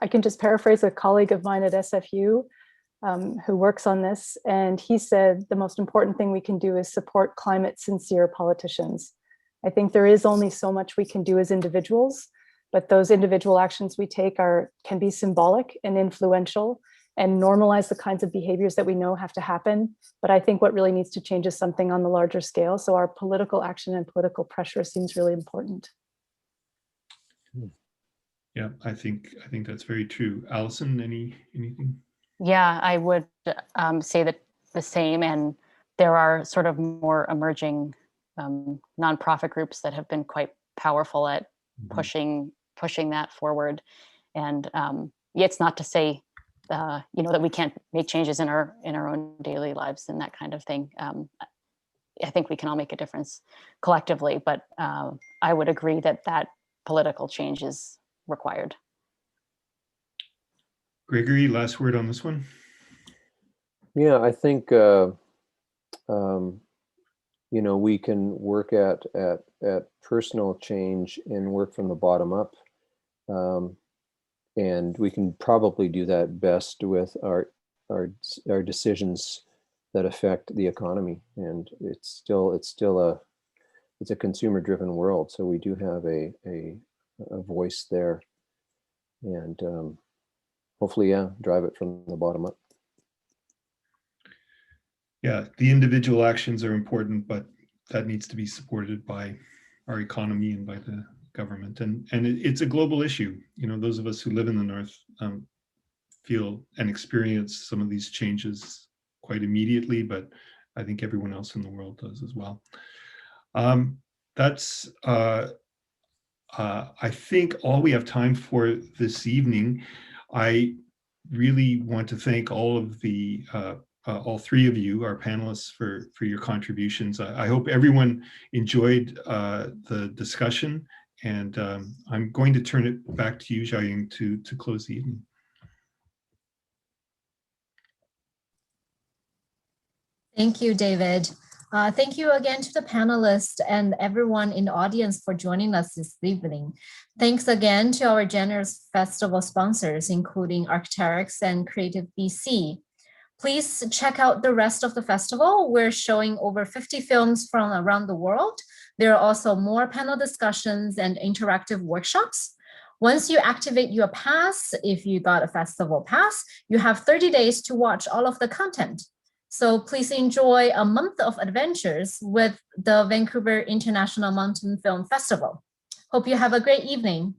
I can just paraphrase a colleague of mine at SFU who works on this. And he said, the most important thing we can do is support climate sincere politicians. I think there is only so much we can do as individuals, but those individual actions we take can be symbolic and influential and normalize the kinds of behaviors that we know have to happen. But I think what really needs to change is something on the larger scale. So our political action and political pressure seems really important. Yeah, I think that's very true. Alison, anything? Yeah, I would say that the same. And there are sort of more emerging nonprofit groups that have been quite powerful at pushing that forward. And it's not to say that we can't make changes in our own daily lives and that kind of thing. I think we can all make a difference collectively, but I would agree that political change is required. Gregory, last word on this one? Yeah, I think we can work at personal change and work from the bottom up, and we can probably do that best with our decisions that affect the economy. And it's still a consumer-driven world, so we do have a voice there, and hopefully, drive it from the bottom up. Yeah, the individual actions are important, but that needs to be supported by our economy and by the government. And it's a global issue. Those of us who live in the North feel and experience some of these changes quite immediately, but I think everyone else in the world does as well. That's, I think, all we have time for this evening. I really want to thank all of the, all three of you, our panelists, for your contributions. I hope everyone enjoyed the discussion, and I'm going to turn it back to you, Xiaoying, to close the evening. Thank you, David. Thank you again to the panelists and everyone in the audience for joining us this evening. Thanks again to our generous festival sponsors, including Arc'teryx and Creative BC. Please check out the rest of the festival. We're showing over 50 films from around the world. There are also more panel discussions and interactive workshops. Once you activate your pass, if you got a festival pass, you have 30 days to watch all of the content. So please enjoy a month of adventures with the Vancouver International Mountain Film Festival. Hope you have a great evening.